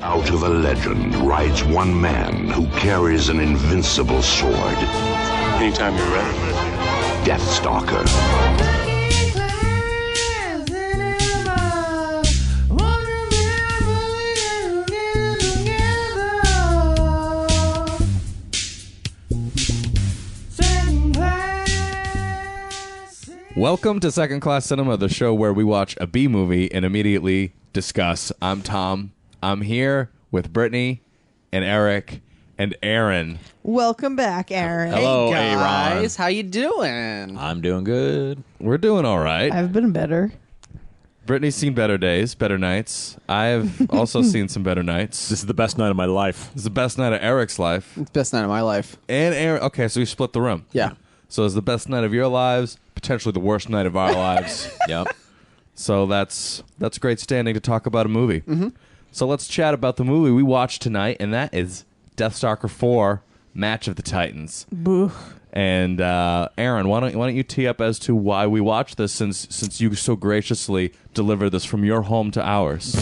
Out of a legend rides one man who carries an invincible sword. Anytime you're ready. Deathstalker. Welcome to Second Class Cinema, the show where we watch a B movie and immediately discuss. I'm Tom. I'm here with Brittany and Eric and Aaron. Welcome back, Aaron. Hello, Hey guys, Aaron. how you doing? I'm doing good. We're doing all right. I've been better. Brittany's seen better days, better nights. I've also seen some better nights. This is the best night of my life. This is the best night of Eric's life. It's the best night of my life. And Aaron. Okay, so we split the room. Yeah. So it's the best night of your lives, potentially the worst night of our lives. Yep. So that's great standing to talk about a movie. Mm-hmm. So let's chat about the movie we watched tonight, and that is Deathstalker IV, Match of the Titans. Boo. And Aaron, why don't you tee up as to why we watched this, since you so graciously delivered this from your home to ours?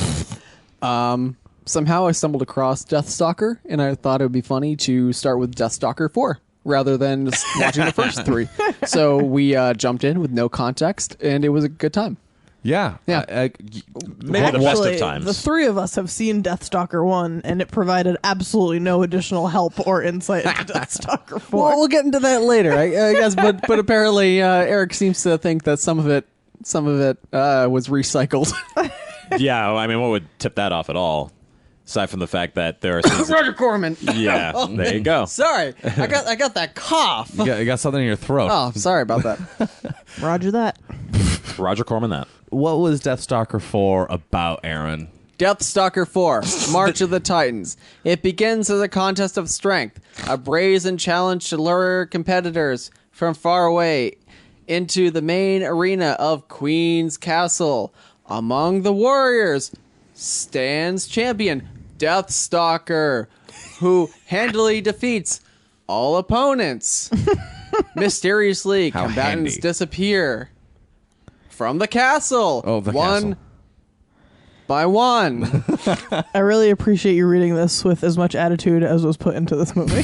Somehow I stumbled across Deathstalker, and I thought it would be funny to start with Deathstalker 4 rather than just watching the first three. So we jumped in with no context, and it was a good time. Yeah. Yeah. Maybe the best of Actually, times. the three of us have seen Deathstalker 1, and it provided absolutely no additional help or insight into Deathstalker 4. Well, we'll get into that later, I guess. But apparently, Eric seems to think that some of it was recycled. Yeah, I mean, what would tip that off at all? Aside from the fact that there are scenes Roger Corman. Yeah, there you go. Sorry, I got that cough. You got something in your throat. Oh, sorry about that. Roger that. Roger Corman that. What was Deathstalker 4 about, Aaron? Deathstalker 4, March of the Titans. It begins as a contest of strength, a brazen challenge to lure competitors from far away into the main arena of Queen's Castle. Among the warriors stands champion Deathstalker, who handily defeats all opponents. Mysteriously, How combatants handy. disappear from the castle. Oh, the one castle. by one. I really appreciate you reading this with as much attitude as was put into this movie.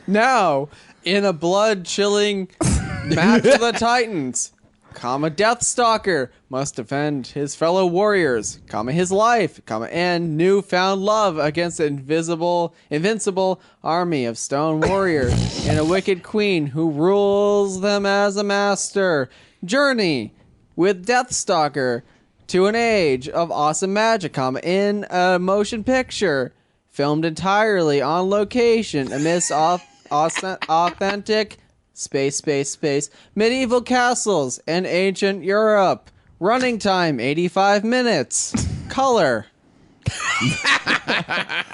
Now, in a blood-chilling match of the Titans, Deathstalker must defend his fellow warriors, his life, and newfound love against an invincible army of stone warriors and a wicked queen who rules them as a master. Journey with Deathstalker to an age of awesome magic, in a motion picture filmed entirely on location amidst authentic space medieval castles and ancient Europe. Running time 85 minutes. Color.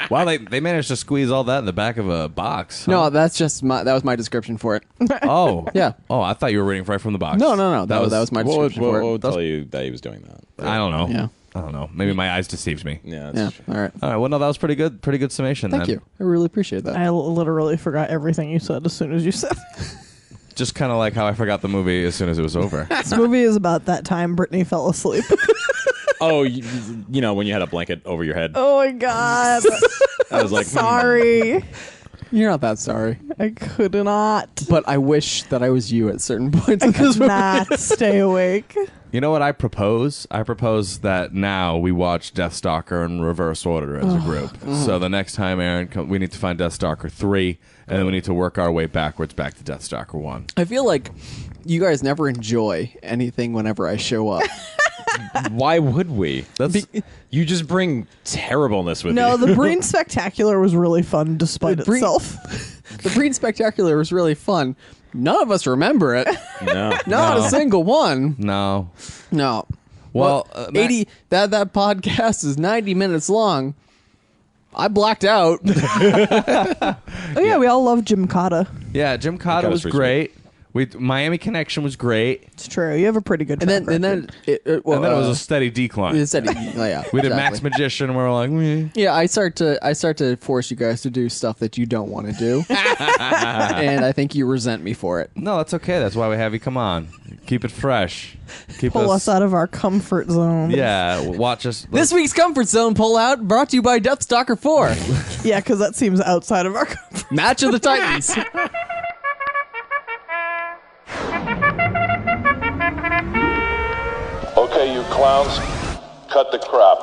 Wow, they managed to squeeze all that in the back of a box. Huh? No, that was my description for it. Oh. Yeah. Oh, I thought you were reading right from the box. No. That was my What description for it. would tell you that he was doing that? I don't know. Yeah. I don't know. Maybe my eyes deceived me. Yeah, Yeah. that's true. All right. All right. Well, no, that was pretty good. Pretty good summation. Thank then. you. I really appreciate that. I literally forgot everything you said as soon as you said it. Just kind of like how I forgot the movie as soon as it was over. This movie is about that time Brittany fell asleep. Oh, you know, when you had a blanket over your head. Oh my god. I was like, Sorry. You're not that sorry. I could not. But I wish that I was you at certain points in I this could movie. not stay awake. You know what I propose? I propose that now we watch Deathstalker in reverse order as a group. So the next time, Aaron, we need to find Deathstalker 3, and then we need to work our way backwards back to Deathstalker 1. I feel like you guys never enjoy anything whenever I show up. why would we? That's You just bring terribleness with No, you. the Breen Spectacular was really fun despite The Breen- itself. The Breen Spectacular was really fun. None of us remember it. No. Not a single one. no. No. Well, 80 that podcast is 90 minutes long. I blacked out. Oh yeah, we all love Jim Cotta. Yeah, Jim Cotta was Cotta's pretty great. Miami Connection was great, It's true. You have a pretty good. and track then record. it and then it was a steady decline. it said, yeah, We did exactly. Max Magician, and we were like, meh. Yeah, I start to force you guys to do stuff that you don't want to do, and I think you resent me for it. No, that's okay. That's why we have you. Come on, Keep it fresh. Pull us out of our comfort zone. Yeah, watch us. This week's Comfort Zone Pullout brought to you by Deathstalker 4. Yeah, because that seems outside of our comfort. Match of the Titans. Okay, you clowns, cut the crap.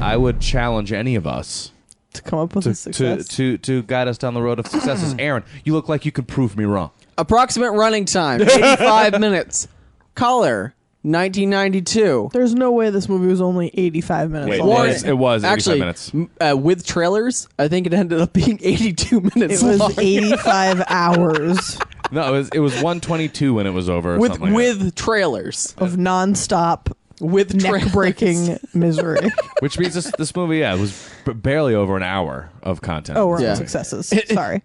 I would challenge any of us To come up with a success. to guide us down the road of successes. Aaron, you look like you could prove me wrong. Approximate running time, 85 minutes. Color, 1992. There's no way this movie was only 85 minutes Wait, long. It was 85 Actually, minutes. With trailers, I think it ended up being 82 minutes It was long. 85 hours No, it was 122 when it was over. Or with something like that. trailers. of nonstop, With neck-breaking misery. Which means this movie, was barely over an hour of content. Oh, we're Yeah. on successes. Sorry.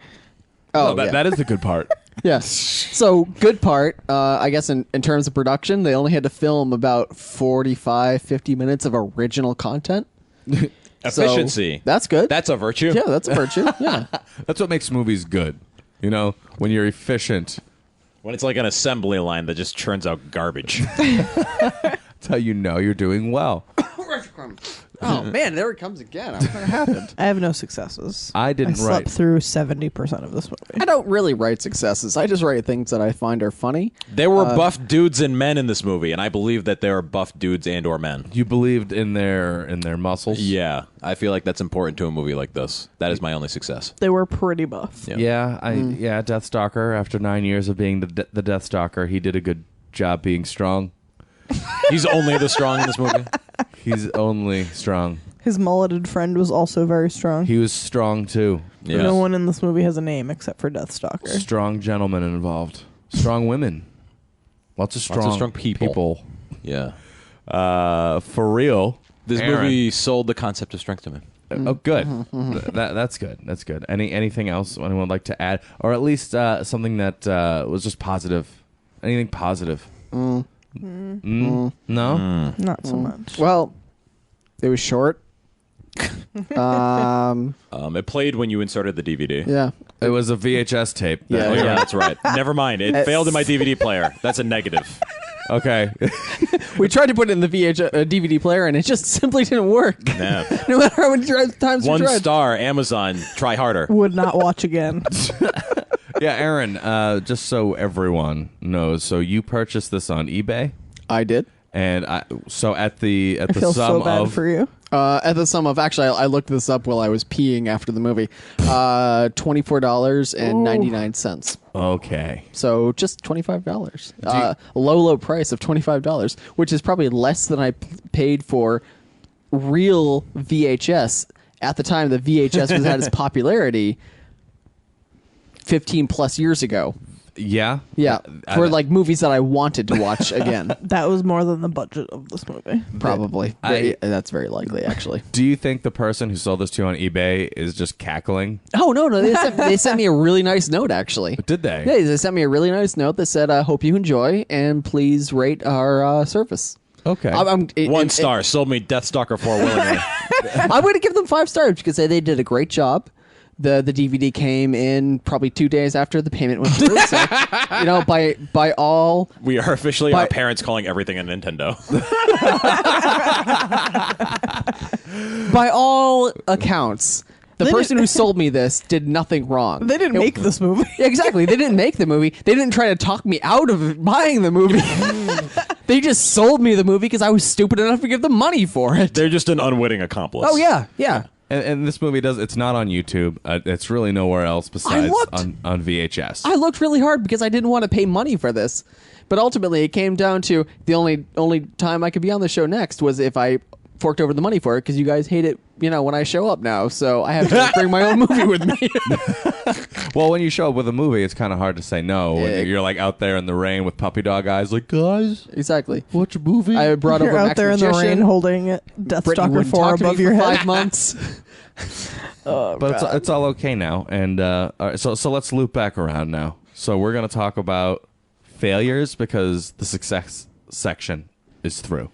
Oh, that, yeah. that is the good part. Yes. So, good part, I guess in terms of production, they only had to film about 45, 50 minutes of original content. So, Efficiency. that's good. That's a virtue. yeah, that's a virtue. Yeah. That's what makes movies good. You know, when you're efficient. When it's like an assembly line that just churns out garbage. That's how you know you're doing well. Oh, man, there it comes again. What happened? I have no successes. I didn't I slept write. through 70% of this movie. I don't really write successes. I just write things that I find are funny. There were buff dudes and men in this movie, and I believe that there are buff dudes and or men. You believed in their muscles? Yeah, I feel like that's important to a movie like this. That is my only success. They were pretty buff. Yeah. Yeah, Deathstalker, after 9 years of being the Deathstalker, he did a good job being strong. He's only the strong in this movie. He's only strong. His mulleted friend was also very strong. He was strong, too. Yeah. No one in this movie has a name except for Deathstalker. Strong gentlemen involved. Strong women. Lots of strong people. Yeah. For real. This Aaron. movie sold the concept of strength to me. Oh, good. That's good. That's good. Anything else anyone would like to add? Or at least something that was just positive? Anything positive? No? Not so much. Well, it was short. It played when you inserted the DVD. Yeah. It was a VHS tape. Yeah, Oh, yeah, that's right. Never mind. It failed in my DVD player. That's a negative. Okay. We tried to put it in the DVD player, and it just simply didn't work. No. No matter how many times we One tried. star, Amazon. Try harder. Would not watch again. Yeah, Aaron, just so everyone knows, so you purchased this on eBay, I did. and so at the I feel sum so bad of for you. At the sum of, actually, I looked this up while I was peeing after the movie. $24.99. okay, So just $25. Low price of $25, which is probably less than I paid for real VHS at the time the VHS was at its popularity 15 plus years ago. yeah, Yeah, for like movies that I wanted to watch again. That was more than the budget of this movie. Probably. That's very likely, actually. Do you think the person who sold this to you on eBay is just cackling? Oh, no. They sent me a really nice note, actually. Did they? Yeah, they sent me a really nice note that said, I hope you enjoy, and please rate our service. Okay. One star. Sold me Deathstalker 4 willingly. I'm going to give them 5 stars because they did a great job. The DVD came in probably 2 days after the payment went through. So, by all... We are officially our parents calling everything a Nintendo. By all accounts, the person who sold me this did nothing wrong. They didn't make this movie. Yeah, exactly. They didn't make the movie. They didn't try to talk me out of buying the movie. They just sold me the movie because I was stupid enough to give them money for it. They're just an unwitting accomplice. Oh, yeah. And this movie it's not on YouTube. It's really nowhere else besides looked. on VHS. I looked really hard because I didn't want to pay money for this. But ultimately, it came down to the only time I could be on the show next was if I forked over the money for it because you guys hate it, when I show up now. So I have to bring my own movie with me. Well, when you show up with a movie, it's kind of hard to say no. Yeah. When you're like out there in the rain with puppy dog eyes, like, guys, Exactly. watch a movie. I brought You're over out Max there in the Magician. rain holding Brittany Deathstalker wouldn't 4 talk to me above for your head. 5 months. But it's all okay now. And all right, so let's loop back around now. So we're going to talk about failures because the success section is through.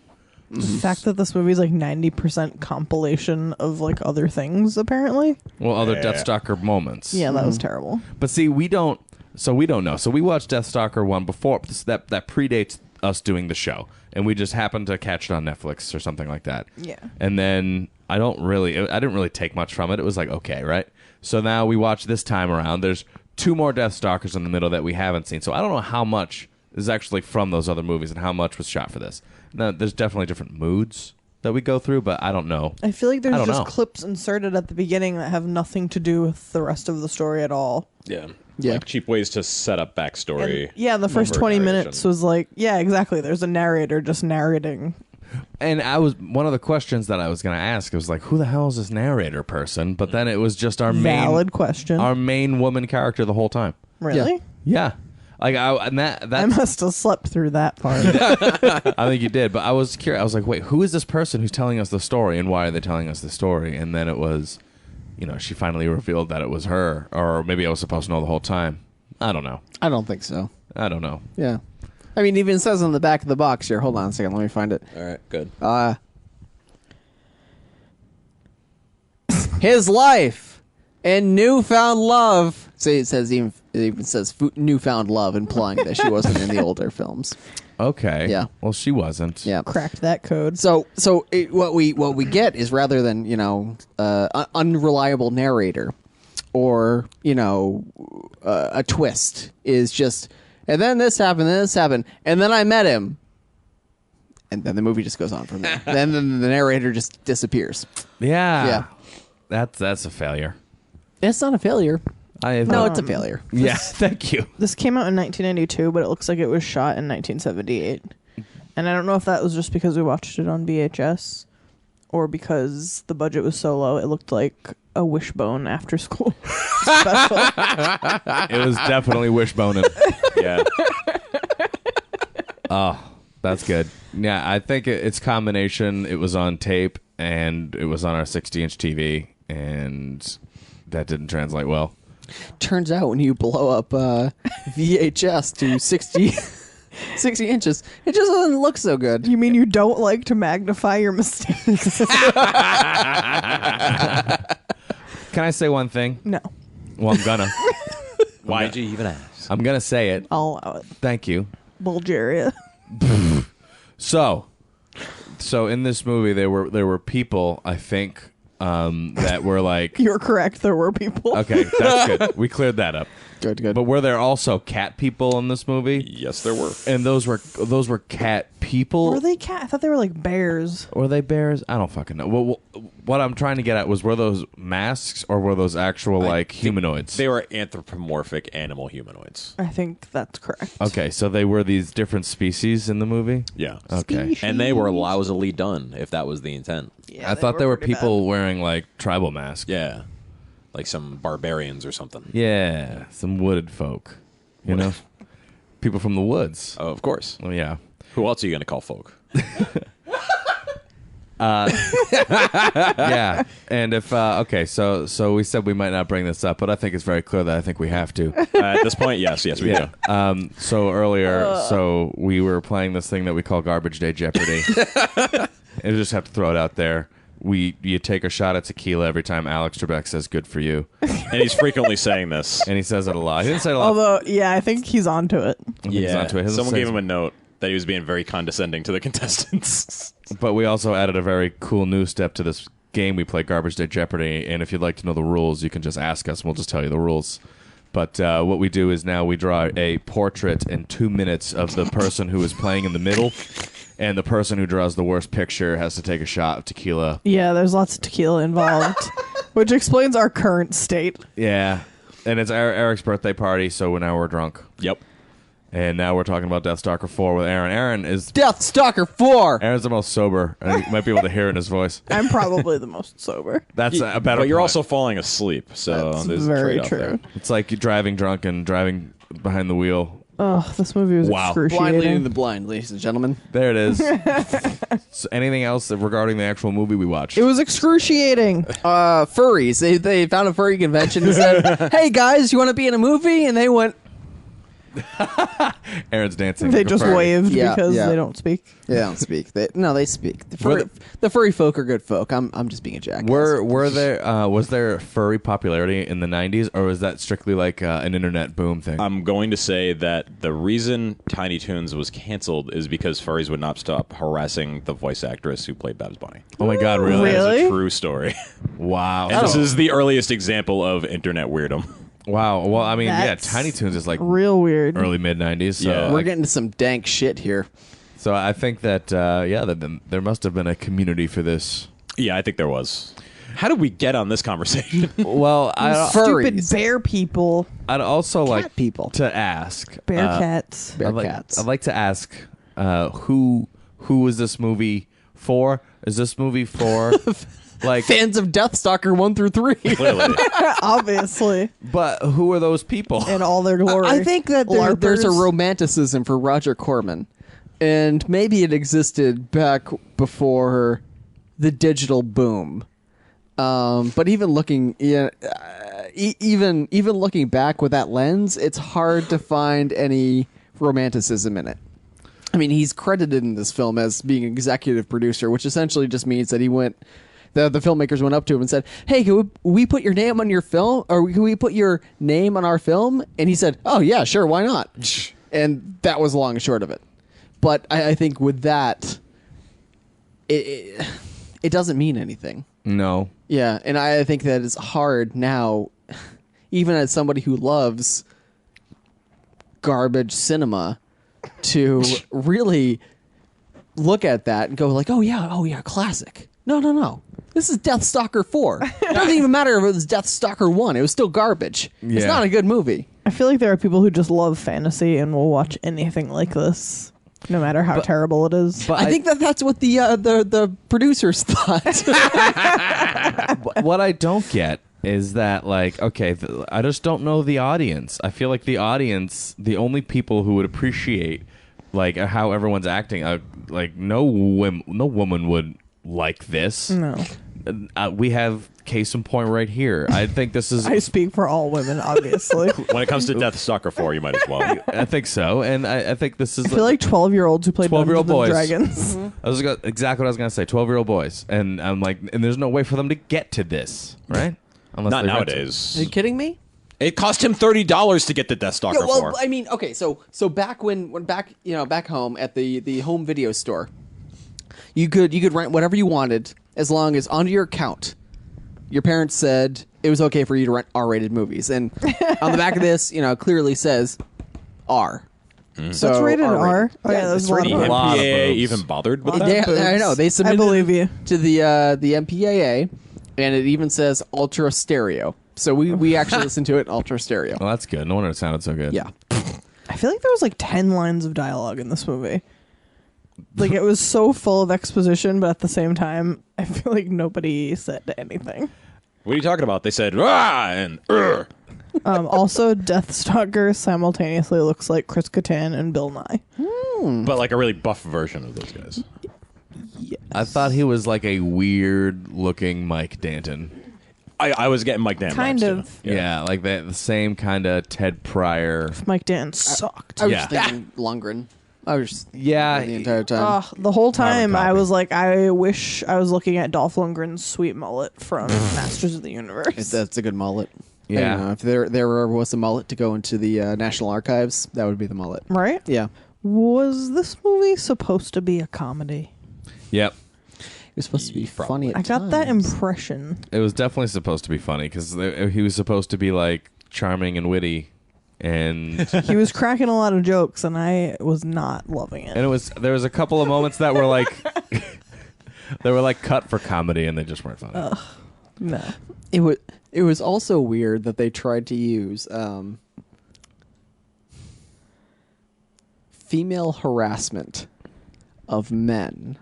The fact that this movie is like 90% compilation of like other things, apparently. Well, other Deathstalker moments. Yeah, that was terrible. But see, we don't. So we don't know. So we watched Deathstalker 1 before that predates us doing the show, and we just happened to catch it on Netflix or something like that. Yeah. And then I didn't really take much from it. It was like, okay, right? So now we watch this time around. There's 2 more Deathstalkers in the middle that we haven't seen. So I don't know how much is actually from those other movies and how much was shot for this. Now, there's definitely different moods that we go through, but I don't know. I feel like there's I don't just know. clips inserted at the beginning that have nothing to do with the rest of the story at all. Yeah. Yeah. Like cheap ways to set up backstory. And, yeah, the first over 20 narration. minutes was like, yeah, exactly. There's a narrator just narrating. And one of the questions that I was going to ask was like, who the hell is this narrator person? But then it was just our Valid question. our main woman character the whole time. Really? Yeah. Like that I must have slept through that part. I think you did, but I was curious. I was like, wait, who is this person who's telling us the story, and why are they telling us the story? And then it was, she finally revealed that it was her, or maybe I was supposed to know the whole time. I don't know. I don't think so. I don't know. Yeah. I mean, it even says on the back of the box here. Hold on a second. Let me find it. All right, good. His life and newfound love. So it even says newfound love, implying that she wasn't in the older films. Okay. Yeah. Well, she wasn't. Yeah. Cracked that code. So what we get is, rather than unreliable narrator or a twist, is just, and then this happened, and then I met him, and then the movie just goes on from there. then the narrator just disappears. Yeah. That's a failure. It's not a failure. No, No, it's a failure. Yeah. Thank you. This came out in 1992, but it looks like it was shot in 1978. And I don't know if that was just because we watched it on VHS or because the budget was so low, it looked like a Wishbone after school special. It was definitely wishboning. Yeah. Oh, that's good. Yeah, I think it's combination. It was on tape and it was on our 60-inch TV, and that didn't translate well. Turns out when you blow up VHS to 60 inches, it just doesn't look so good. You mean you don't like to magnify your mistakes? Can I say one thing? No. Well, I'm gonna. Why'd you even ask? I'm gonna say it. I'll allow it. Thank you. Bulgaria. So in this movie, there were people, I think, that were like. You're correct. There were people. Okay, that's good. We cleared that up. Good. But were there also cat people in this movie? Yes, there were. And those were cat people? Were they cat? I thought they were like bears. Were they bears? I don't fucking know. Well, what I'm trying to get at was, were those masks or were those actual humanoids? They were anthropomorphic animal humanoids. I think that's correct. Okay, so they were these different species in the movie? Yeah. Okay. And they were lousily done, if that was the intent. Yeah, I thought there were pretty people wearing like tribal masks. Yeah. Like some barbarians or something. Yeah, some wooded folk. You know? People from the woods. Oh, of course. Oh, yeah. Who else are you going to call folk? Yeah. And if so we said we might not bring this up, but I think it's very clear that I think we have to. At this point, yes, we do. So earlier, so we were playing this thing that we call Garbage Day Jeopardy. And just have to throw it out there. You take a shot at tequila every time Alex Trebek says "good for you," And he's frequently saying this. and he says it a lot. He didn't say it a lot. Although, yeah, I think he's onto it. He's onto it. He doesn't Someone say gave it's- him a note that he was being very condescending to the contestants. But we also added a very cool new step to this game we play, Garbage Day Jeopardy. And if you'd like to know the rules, you can just ask us, and we'll just tell you the rules. But what we do is now we draw a portrait in 2 minutes of the person who is playing in the middle, and the person who draws the worst picture has to take a shot of tequila. Yeah, there's lots of tequila involved, which explains our current state. Yeah. And it's Eric's birthday party, so now we're drunk. Yep. And now we're talking about Deathstalker 4 with Aaron. Aaron's Deathstalker 4. the most sober, and you might be able to hear it in his voice. I'm probably the most sober. That's a better But you're point. also falling asleep, so That's there's very a trade-off true. there. It's like you're driving drunk and driving behind the wheel. Oh, this movie was Wow. Blind leading excruciating. the blind, ladies and gentlemen. There it is. So anything else regarding the actual movie we watched? It was excruciating. Furries. They found a furry convention and said, "Hey guys, you want to be in a movie?" And they went, Aaron's dancing. They like a just furry. waved Yeah, because yeah. they don't speak. They don't speak. They speak. The furry folk are good folk. I'm just being a jackass. Were there was there furry popularity in the 90s, or was that strictly like an internet boom thing? I'm going to say that the reason Tiny Toons was canceled is because furries would not stop harassing the voice actress who played Babs Bunny. Oh my God, really? That is Really? a true story. Wow. And this is the earliest example of internet weirdom. Wow. Well, I mean, That's yeah, Tiny Toons is like Real weird. early mid 90s. So Yeah. We're getting to some dank shit here. So I think that there must have been a community for this. Yeah, I think there was. How did we get on this conversation? Well, Stupid Furries. bear people. I'd also like people. to ask Bear cats. Bear I'd cats. I'd like to ask who is this movie for? Is this movie for like Fans of Deathstalker 1 through 3. Clearly. Obviously. but who are those people? In all their glory. I think that there's a LARPers. romanticism for Roger Corman, and maybe it existed back before the digital boom. But even looking, even looking back with that lens, it's hard to find any romanticism in it. I mean, he's credited in this film as being executive producer, which essentially just means that he went. The filmmakers went up to him and said, "Hey, can we put your name on your film, or can we put your name on our film?" And he said, "Oh yeah, sure, why not?" And that was long and short of it. But I think with that, it doesn't mean anything. No. Yeah, and I think that it's hard now, even as somebody who loves garbage cinema, to really look at that and go like, oh yeah, classic. No. This is Deathstalker 4. It doesn't even matter if it was Deathstalker 1. It was still garbage. It's Yeah. not a good movie. I feel like there are people who just love fantasy and will watch anything like this, no matter how terrible it is. But I think that's what the producers thought. what I don't get is that, like, okay, I just don't know the audience. I feel like the audience, the only people who would appreciate, like, how everyone's acting, like, no woman would like this. No. We have case in point right here. I think this is. I speak for all women, obviously. When it comes to Deathstalker 4, you might as well. I think so, and I think this is. I feel like 12-year-olds who play 12-year-old Dungeons boys. and Dragons. I was exactly what I was gonna say. 12-year-old boys, and I'm like, and there's no way for them to get to this, right? Unless Not they rent nowadays. Are you kidding me? It cost him $30 to get the Deathstalker Yeah, well, 4. I mean, okay, so back when back home at the home video store, you could rent whatever you wanted as long as onto your account, your parents said it was okay for you to rent R-rated movies, and on the back of this, clearly says R. So That's rated R-rated. R? Oh, yeah, that's it's a lot rated of The lot of MPAA boobs. even bothered with They- that? I know they submitted believe you. to the MPAA, and it even says ultra stereo. So we actually listened to it in ultra stereo. Well, that's good. No wonder it sounded so good. Yeah. I feel like there was like 10 lines of dialogue in this movie. Like, it was so full of exposition, but at the same time, I feel like nobody said anything. What are you talking about? They said, rah, and Also, Deathstalker simultaneously looks like Chris Kattan and Bill Nye. but like a really buff version of those guys. I thought he was like a weird looking Mike Danton. I was getting Mike Dan Kind vibes, too. of. Yeah, like the same kind of Ted Pryor. Mike Danton sucked. I was Yeah. just thinking Lundgren. I was just Yeah, the entire time. The whole time I copy. was like, I wish I was looking at Dolph Lundgren's sweet mullet from Masters of the Universe. That's a good mullet. Yeah. I don't know, if there ever was a mullet to go into the National Archives, that would be the mullet. Right? Yeah. Was this movie supposed to be a comedy? Yep. It was supposed to be funny at I got that times. impression. It was definitely supposed to be funny because he was supposed to be like charming and witty, and He was cracking a lot of jokes, and I was not loving it. there was a couple of moments that were like they were like cut for comedy, and they just weren't funny. No. It was also weird that they tried to use female harassment of men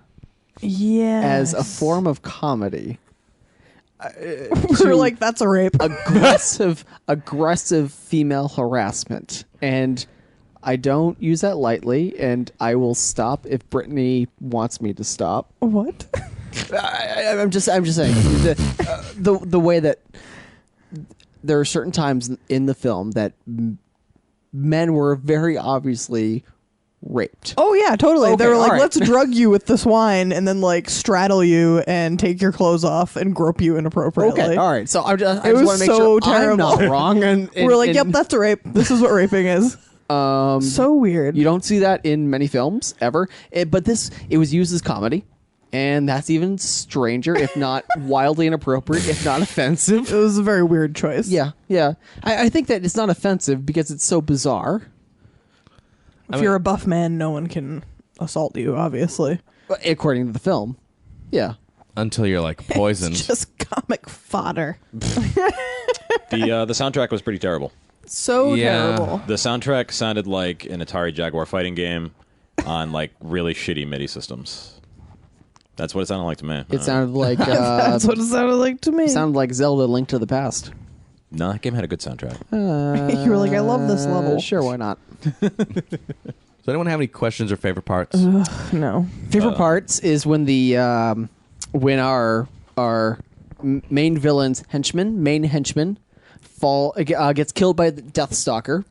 Yeah. as a form of comedy. We're like, that's a rape. aggressive female harassment, and I don't use that lightly, and I will stop if Brittany wants me to stop. What? I'm just saying the way that there are certain times in the film that men were very obviously raped. Oh yeah, totally. Okay, They were like, all right. let's drug you with this wine and then like straddle you and take your clothes off and grope you inappropriately. Okay, all right. So I just was want to make so sure I'm not terrible. wrong. And We're like, yep, that's rape. This is what raping is. So weird. You don't see that in many films ever. But it was used as comedy, and that's even stranger, if not wildly inappropriate, if not offensive. It was a very weird choice. Yeah. I think that it's not offensive because it's so bizarre. If you're a buff man, no one can assault you, obviously. According to the film. Yeah. Until you're like poisoned. It's just comic fodder. The soundtrack was pretty terrible. So Yeah. terrible. The soundtrack sounded like an Atari Jaguar fighting game on like really shitty MIDI systems. That's what it sounded like to me. It sounded like That's what it sounded like to me. sounded like Zelda Link to the Past. No, that game had a good soundtrack. You were like, I love this level. Sure, why not? Does anyone have any questions or favorite parts? No. Favorite parts is when when our main villain's main henchman gets killed by the Deathstalker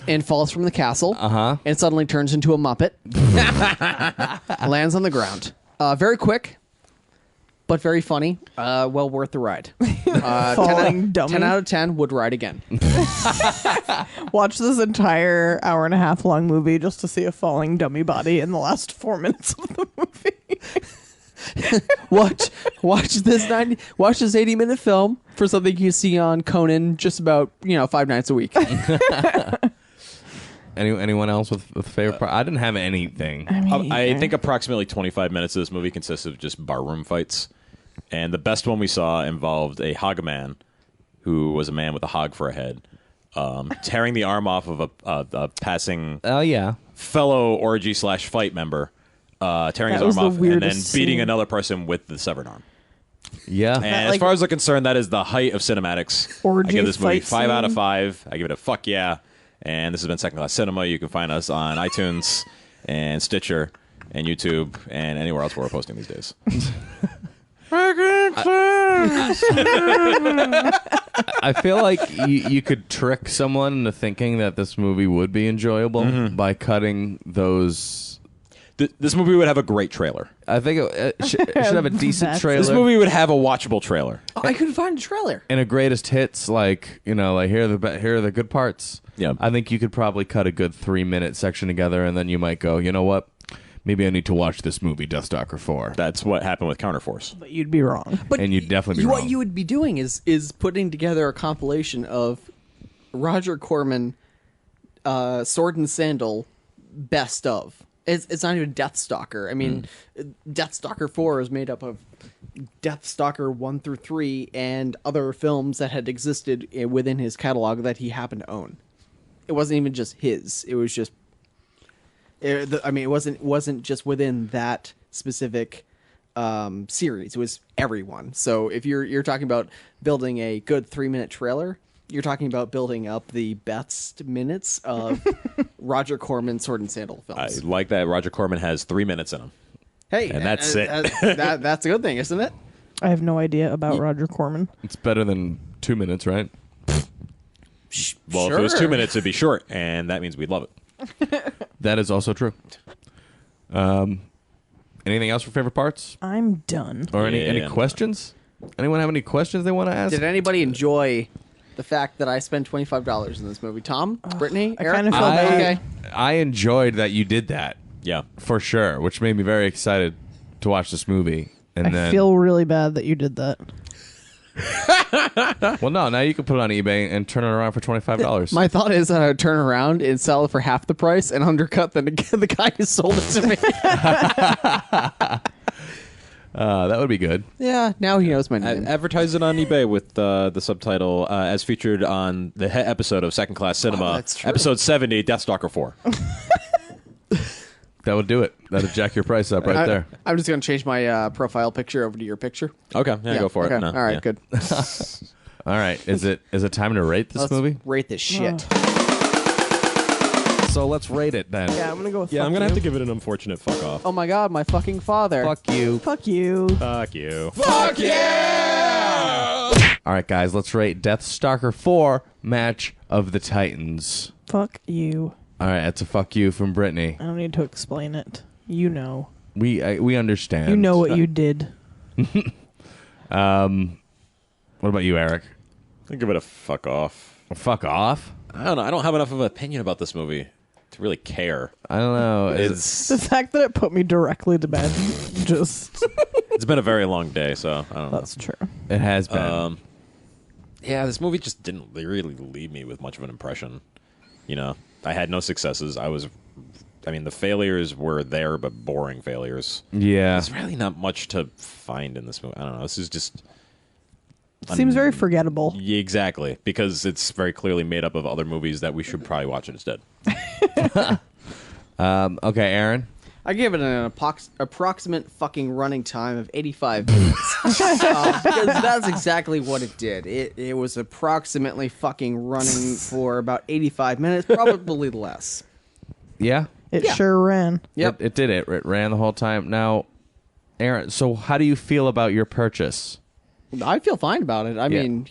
and falls from the castle. And suddenly turns into a Muppet. Lands on the ground. Very quick, but very funny. Well worth the ride. Falling dummy. 10 out of 10 would ride again. Watch this entire hour and a half long movie just to see a falling dummy body in the last 4 minutes of the movie. Watch this 80-minute film for something you see on Conan just about 5 nights a week. Anyone else with favorite part? I didn't have anything. I think approximately 25 minutes of this movie consists of just barroom fights. And the best one we saw involved a hog man, who was a man with a hog for a head, tearing the arm off of a passing Oh yeah. fellow orgy/fight member, tearing his That was arm the off, and then weirdest beating scene. another person with the severed arm. Yeah. And as like- far as I'm concerned, that is the height of cinematics. Orgy I give this movie fight 5 out of scene. 5. I give it a fuck yeah. And this has been Second Class Cinema. You can find us on iTunes and Stitcher and YouTube and anywhere else where we're posting these days. I feel like you could trick someone into thinking that this movie would be enjoyable by cutting those. This movie would have a great trailer. I think it should have a decent That's- trailer. This movie would have a watchable trailer. I couldn't find a trailer. and a greatest hits, like here are the good parts. Yeah. I think you could probably cut a good 3-minute section together, and then you might go, you know what? Maybe I need to watch this movie, Deathstalker IV. That's what happened with Counterforce. But you'd be wrong. But And you'd definitely be what wrong. you would be doing is putting together a compilation of Roger Corman, Sword and Sandal, best of. It's not even Deathstalker. I mean, Deathstalker 4 is made up of Deathstalker 1 through 3 and other films that had existed within his catalog that he happened to own. It wasn't even just his. It was just. It wasn't just within that specific series. It was everyone. So if you're talking about building a good 3-minute trailer, you're talking about building up the best minutes of Roger Corman Sword and Sandal I films. like that Roger Corman has 3 minutes in him. Hey, and that's it. That's a good thing, isn't it? I have no idea about Roger Corman. It's better than 2 minutes, right? Well, if it was 2 minutes, it'd be short, and that means we'd love it. That is also true. Anything else for favorite parts? I'm done. Or any Yeah. questions? Anyone have any questions they want to ask? Did anybody enjoy the fact that I spent $25 in this movie? Tom, Brittany, I Eric? kinda feel bad. Okay. I enjoyed that you did that, Yeah. for sure, which made me very excited to watch this movie. And I then, feel really bad that you did that. well, no, now you can put it on eBay and turn it around for $25. My thought is that I would turn around and sell it for half the price and undercut the guy who sold it to me. That would be good. Yeah, now he knows my name. Advertise it on eBay with the subtitle as featured on the episode of Second Class Cinema, that's true. episode 70, Deathstalker 4. That would do it. That'd jack your price up right there. I'm just going to change my profile picture over to your picture. Okay, yeah, go for okay. it. No, All right, yeah. good. All right, is it time to rate this Let's movie? rate this shit. So let's rate it then. Yeah, I'm gonna go with Yeah, fuck I'm gonna you. have to give it an unfortunate fuck off. Oh my god, my fucking father. Fuck you. Fuck you. Fuck you. Fuck yeah! All right, guys, let's rate Deathstalker 4 Match of the Titans. Fuck you. All right, that's a fuck you from Brittany. I don't need to explain it. You know. We understand. You know what you did. What about you, Eric? I'll give it a fuck off. Fuck off? I don't know. I don't have enough of an opinion about this movie to really care. I don't know. The fact that it put me directly to bed, just... It's been a very long day, so I don't know. That's true. It has been. Yeah, this movie just didn't really leave me with much of an impression. You know, I had no successes. The failures were there, but boring failures. Yeah. There's really not much to find in this movie. I don't know. This is just... Seems very forgettable. Yeah, exactly, because it's very clearly made up of other movies that we should probably watch instead. Okay, Aaron? I give it an approximate fucking running time of 85 minutes. Because that's exactly what it did. It was approximately fucking running for about 85 minutes, probably less. Yeah? It sure ran. Yep. It did. It ran the whole time. Now, Aaron, so how do you feel about your purchase? I feel fine about it. I mean,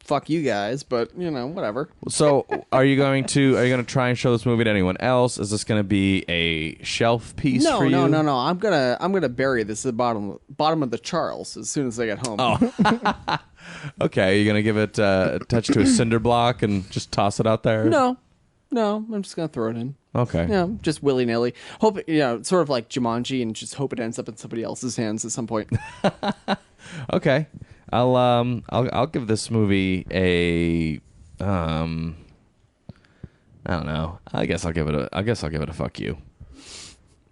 fuck you guys, but, whatever. So, are you going to try and show this movie to anyone else? Is this going to be a shelf piece for you? No. I'm gonna bury this at the bottom of the Charles as soon as I get home. Oh. Okay, you're going to give it a touch to a cinder block and just toss it out there? No, I'm just gonna throw it in. Okay. Just willy nilly. Hope it, sort of like Jumanji, and just hope it ends up in somebody else's hands at some point. Okay. I'll give this movie a I don't know. I guess I'll give it a fuck you.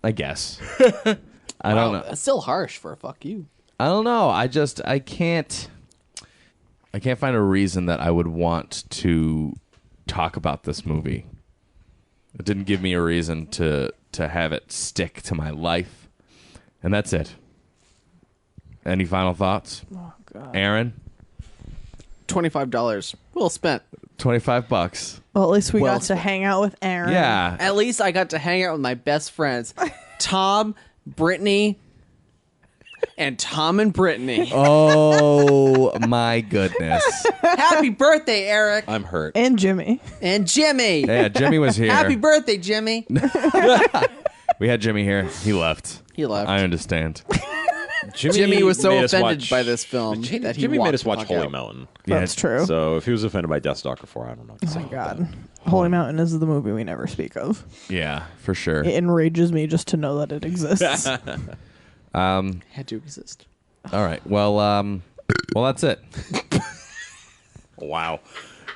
I guess. I don't know. That's still harsh for a fuck you. I don't know. I can't find a reason that I would want to talk about this movie. It didn't give me a reason to have it stick to my life. And that's it. Any final thoughts? Oh, God. Aaron? $25. Well spent. $25. Well, at least we Well got to spent. hang out with Aaron. Yeah. At least I got to hang out with my best friends, Tom, Brittany, and Tom and Brittany. Oh my goodness. Happy birthday, Eric I'm hurt. And Jimmy. and Jimmy. Yeah, Jimmy was here. Happy birthday, Jimmy. We had Jimmy here. He left. He left. I understand. Jimmy was so made us offended watch- by this film that he Jimmy walked made us the watch fuck Holy out. Mountain. That's true. So if he was offended by Deathstalker 4, I don't know. Oh my God. Holy Mountain is the movie we never speak of. Yeah, for sure. It enrages me just to know that it exists. Had to exist. All right. Well, that's it. Wow.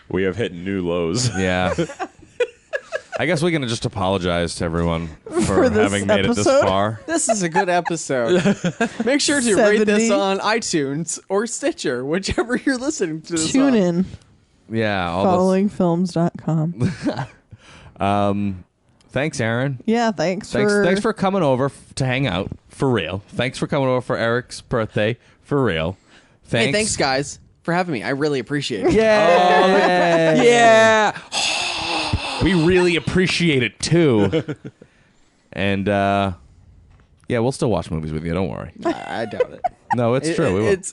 We have hit new lows. Yeah. I guess we can just apologize to everyone for For this having made it this episode? far. This is a good episode. Make sure to rate 70. this on iTunes or Stitcher, whichever you're listening to this Tune on. in. Yeah. All Followingfilms.com. Thanks, Aaron. Yeah, thanks Thanks for coming over to hang out for real. Thanks for coming over for Eric's birthday for real. Hey, thanks, guys, for having me. I really appreciate it. Yeah. Yeah. We really appreciate it too. And yeah, we'll still watch movies with you. Don't worry. I doubt it. No, it's true. We will. It's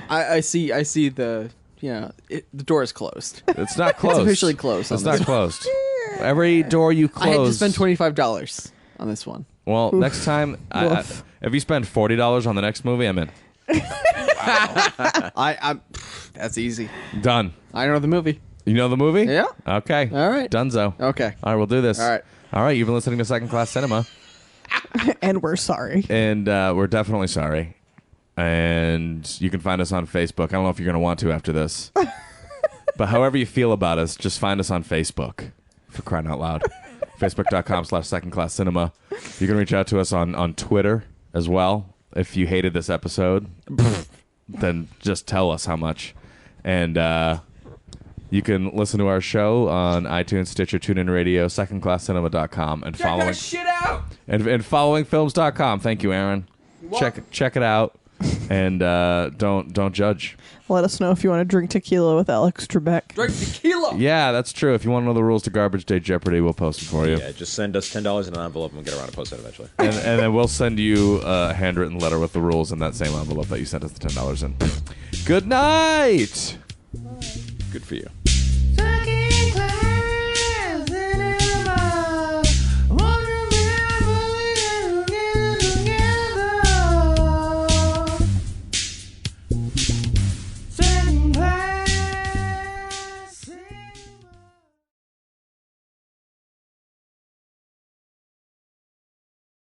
I see the the door is closed. It's not closed. It's officially closed. It's on not this. closed. Every door you I had to close. spend $25 on this one. Well, next time, Woof. if you spend $40 on the next movie, I'm in. I'm that's easy. Done. I know the movie. You know the movie? Yeah. Okay. All right. Dunzo. Okay. All right, we'll do this. All right. All right, you've been listening to Second Class Cinema, And we're sorry. and we're definitely sorry. And you can find us on Facebook. I don't know if you're going to want to after this. But however you feel about us, just find us on Facebook, for crying out loud. Facebook.com/secondclasscinema. You can reach out to us on Twitter as well. If you hated this episode, then just tell us how much. And you can listen to our show on iTunes, Stitcher, TuneIn Radio, secondclasscinema.com, and following shit out. and followingfilms.com. Thank you, Aaron. Check it out. And don't judge. Let us know if you want to drink tequila with Alex Trebek. Drink tequila. Yeah, that's true. If you want to know the rules to Garbage Day Jeopardy, we'll post them for you. Yeah, just send us $10 in an envelope and we'll get around to post that eventually. And then we'll send you a handwritten letter with the rules in that same envelope that you sent us the $10 in. Good night. Good for you.